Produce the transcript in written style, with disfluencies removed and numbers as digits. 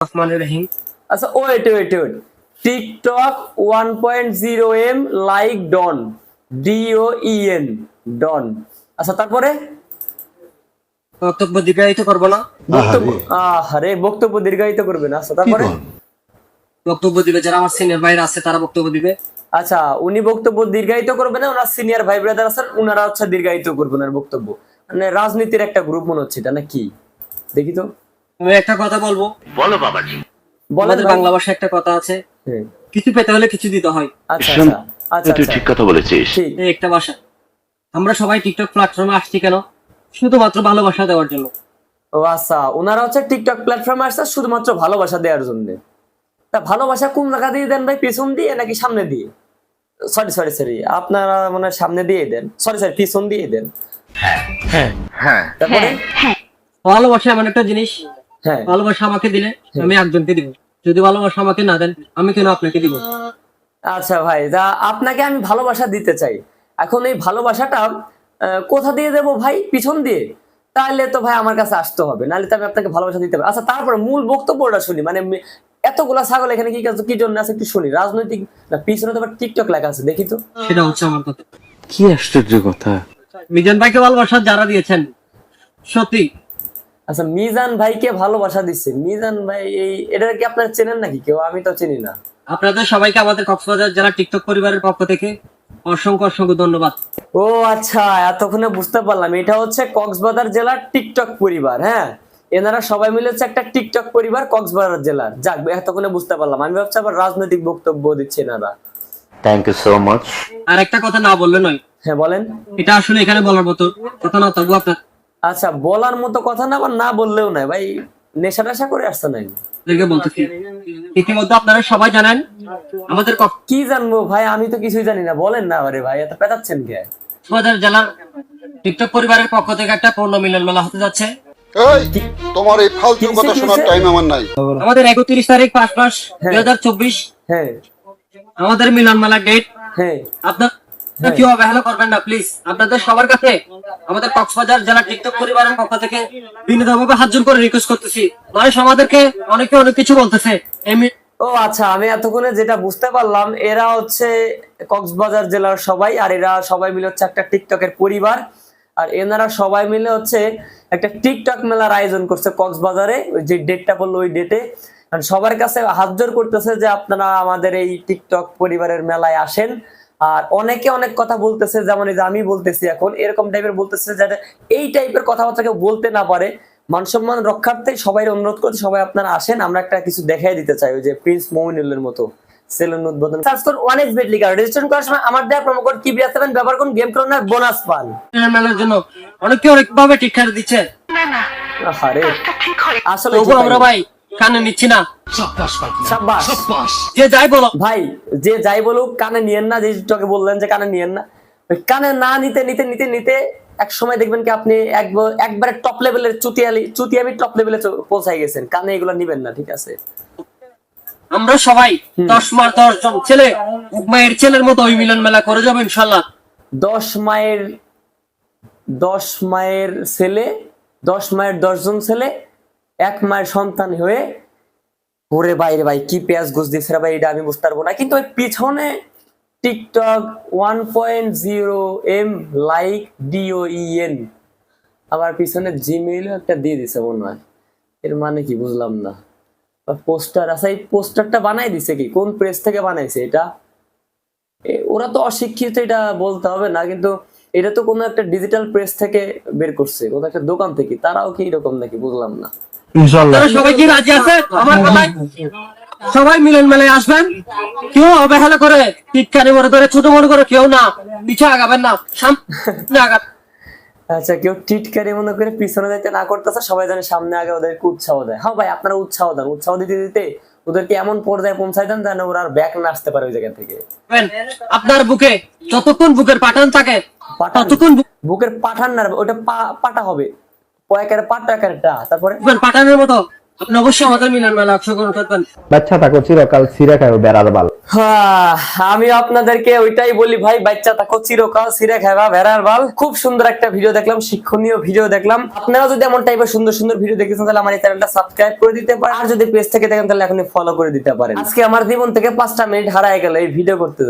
রহমানির রহিম। আচ্ছা wait wait wait TikTok 1.0 m like ডন DOEN ডন। আচ্ছা তারপরে বক্তব্য দীর্ঘায়িত করবো না, বক্তব্য আরে বক্তব্য দীর্ঘায়িত করবে না। আচ্ছা তারপরে বক্তব্য দিবে যারা আমার সিনিয়র ভাইরা আছে তারা বক্তব্য দিবে। আচ্ছা উনি বক্তব্য দীর্ঘায়িত করবে না, ওনার সিনিয়র ভাই ব্রাদার আছেন ওনারা হচ্ছে দীর্ঘায়িত করবে ওনার বক্তব্য। মানে রাজনীতির একটা গ্রুপ মনে হচ্ছে এটা, না কি দেখি তো। আমি একটা কথা বলবো, বলো বাবাজি। বলেন আমাদের ভাই। বাংলা ভাষায় একটা কথা আছে, হ্যাঁ, কিছু পেতে হলে কিছু দিতে হয়। আচ্ছা আচ্ছা আচ্ছা তুই আচ্ছা ঠিক কথা বলেছিস। ঠিক। এই একটা ভাষা। আমরা সবাই টিকটক প্ল্যাটফর্মে আসছি কেন? শুধুমাত্র ভালোবাসা দেওয়ার জন্য। ও আচ্ছা, ওনারা হচ্ছে টিকটক প্ল্যাটফর্মে আসছে শুধুমাত্র ভালোবাসা দেওয়ার জন্য। তা ভালোবাসা কোন জায়গা দিয়ে দেন ভাই, পেছন দিয়ে নাকি সামনে দিয়ে? সরি সরি সরি, আপনারা মানে সামনে দিয়ে দেন, সরি সরি পিছন দিয়ে দেন। হ্যাঁ তারপরে ভালোবাসা এমন একটা জিনিস, হ্যাঁ ভালোবাসা আমাকে দিলে আমি একজনকে দিব, যদি ভালোবাসা আমাকে না দেন আমি কেন আপনাকে দিব? আচ্ছা ভাই, যা আপনাকে আমি ভালোবাসা দিতে চাই, এখন এই ভালোবাসাটা কোথা দিয়ে দেবো ভাই? পিছন দিয়ে? তাহলে তো ভাই আমার কাছে আসতে হবে, নাহলে তো আমি আপনাকে ভালোবাসা দিতে পারি। আচ্ছা তারপরে মূল বক্তব্যটা শুনি, মানে এতগুলা ছাগল এখানে কি জন্য আছে একটু শুনি। রাজনৈতিক না, পিছনে তো আবার টিকটক লেখা আছে, দেখি তো। সেটা হচ্ছে আমার কথা। কি আশ্চর্য কথা। মিজান ভাইকে ভালোবাসা যারা দিয়েছেন সত্যি। আচ্ছা মিজান ভাইকে ভালোবাসা দিচ্ছে, মিজান ভাই এই এটা কি আপনারা চেনেন নাকি কেউ? আমি তো চিনি না। আপনাদের সবাইকে আমাদের কক্সবাজার জেলা টিকটক পরিবারের পক্ষ থেকে অসংখ্য অসংখ্য ধন্যবাদ। ও আচ্ছা, এতক্ষণে বুঝতে পারলাম এটা হচ্ছে কক্সবাজার জেলার টিকটক পরিবার। হ্যাঁ, এনারা সবাই মিলে হচ্ছে একটা টিকটক পরিবার কক্সবাজার জেলার। যাক, এতক্ষণে বুঝতে পারলাম। আমি ভাবছি আবার রাজনৈতিক বক্তব্য দিচ্ছে এনারা। Thank you so much. আর একটা কথা না বললে নয়, হ্যাঁ বলেন। এটা আসলে এখানে বলার মতো কথা না, তবু আপনার আচ্ছা বলার মতো কথা না, আবার না বললেও নাই ভাই, নেশা টেশা করে আসছে নাই। আপনাদেরকে বলতেছি, ইতিমধ্যে আপনারা সবাই জানেন আমাদের কি জানবো ভাই, আমি তো কিছুই জানি না। বলেন না আরে ভাই, এত পেটাচ্ছেন কে? কক্সবাজার জেলার টিকটক পরিবারের পক্ষ থেকে একটা পূর্ণ মিলন মেলা হতে যাচ্ছে। এই তোমার এই ফালতু কথা শোনার টাইম আমার নাই। আমাদের 31 তারিখ 5 মাস 2024 হ্যাঁ আমাদের মিলন মেলার ডেট। হ্যাঁ আপনার কেউ অবহেলা করবেন না প্লিজ। আপনাদের সবার কাছে আমাদের কক্সবাজার জেলা টিকটক পরিবারের পক্ষ থেকে বিনীতভাবে হাত জোড় করে রিকোয়েস্ট করতেছি। মানুষ আমাদেরকে অনেকে অনেক কিছু বলতেছে। ও আচ্ছা, আমি এতক্ষণে যেটা বুঝতে পারলাম, এরা হচ্ছে কক্সবাজার জেলার সবাই, আর এরা সবাই মিলে হচ্ছে একটা টিকটকের পরিবার। আর এনারা সবাই মিলে হচ্ছে একটা টিকটক মেলার আয়োজন করছে কক্সবাজারে, ওই যে ডেটটা বললো ওই ডেটে। আর সবার কাছে হাত জোড় করতেছে যে আপনারা আমাদের এই টিকটক পরিবারের মেলায় আসেন। আর অনেকে অনেক কথা বলতেছে, যেমন এই যে আমি বলতেছি এখন, এরকম টাইপের বলতেছে যাতে এই টাইপের কথাবার্তা কেউ বলতে না পারে। মান সম্মান রক্ষার্থে সবাই অনুরোধ করতে, সবাই আপনারা আসেন, আমরা একটা কিছু দেখাই দিতে চাই, ওই যে প্রিন্স মোমিনুলের মতো সেলুন উদ্বোধন। সার্চ করুন 1xbet লিখে, রেজিস্ট্রেশন করার সময় আমার দেওয়া প্রোমো কোড KIBR7 ব্যবহার করুন, গেম কর্নার বোনাস পান। মেলার জন্য অনেকে অনেক ভাবে টিকার দিচ্ছে, আরে আসলে তবু আমরা ভাই কানে নিচ্ছি না। সাব্বাস। যে যাই বলো ভাই, যে যাই বলুক কানে নিয়েন না। যে টিকটকে বললেন যে কানে নিয়েন না, ওই কানে না নিতে নিতে নিতে নিতে এক সময় দেখবেন কি আপনি একবারে টপ লেভেলের চুতিয়ামি টপ লেভেলে পৌঁছাই গেছেন। কানে এগুলো নিবেন না, ঠিক আছে? আমরা সবাই 10 মার 10 জন ছেলে মায়ের ছেলের মতো ওই মিলন মেলা করে যাবো ইনশাল্লাহ। 10 মায়ের 10 জন ছেলে এক মায়ের সন্তান হয়ে ওরে বাইরে ভাই, কি পেঁয়াজ ঘুষ দিচ্ছে ভাই, এটা আমি বুঝতে পারবো না। কিন্তু ওই পিছনে টিকটক 1.0 m লাইক DOEN, আবার পিছনে জিমেইলও একটা দিয়ে দিছে মনে হয়। এর মানে কি বুঝলাম না। পোস্টার আছে, এই পোস্টারটা বানাই দিছে কি, কোন প্রেস থেকে বানাইছে এটা? ওরা তো অশিক্ষিত, এটা বলতে হবে না, কিন্তু এটা তো কোনো একটা ডিজিটাল প্রেস থেকে বের করছে, কোনো একটা দোকান থেকে। তারাও কি এরকম নাকি বুঝলাম না। সবাই কি রাজি আছে আমার মেলায়? সবাই মিলন মেলায় আসবেন, কেউ অবহেলা করে টিটকারি মনে করে ছোট মনে করে কেউ না, পিছে আগাবেন না, সামনে আগাবেন। আচ্ছা, কেউ টিটকারি মনে করে পিছনে যাইতে না করতেছে, সবাই জানে সামনে আগে ওদেরকে উৎসাহ দেয়। হ্যাঁ ভাই, আপনারা উৎসাহ দেন, উৎসাহ দিতে দিতে ওদেরকে এমন পর্যায়ে পৌঁছাই দেন যেন ওরা আর ব্যাক না আসতে পারে ওই জায়গা থেকে। আপনার বুকে যতক্ষণ বুকের পাঠান থাকে ততক্ষণ বুকের পাঠান না, ওটা পাটা হবে, পয়কারে পাটা একটা, তারপরে পাঠানের মতো আপনি অবশ্যই আমাদের মিলন মেলা অংশগ্রহণ করবেন। বাচ্চা থাকো চিরকাল ছিঁড়ে খাও বেড়ার বাল। আমি আপনাদেরকে ওইটাই বলি ভাই, বাচ্চা থাকো চিরকাল ছিঁড়ে খাবা ভেড়ার বাল। খুব সুন্দর একটা ভিডিও দেখলাম, শিক্ষণীয় ভিডিও দেখলাম। আপনারা যদি এমন টাইপের সুন্দর সুন্দর ভিডিও দেখেছেন তাহলে আমার এই চ্যানেলটা সাবস্ক্রাইব করে দিতে পারেন, আর যদি পেজ থেকে দেখেন তাহলে এখনই ফলো করে দিতে পারেন। আজকে আমার জীবন থেকে 5টা মিনিট হারায় গেল এই ভিডিও করতে যাই।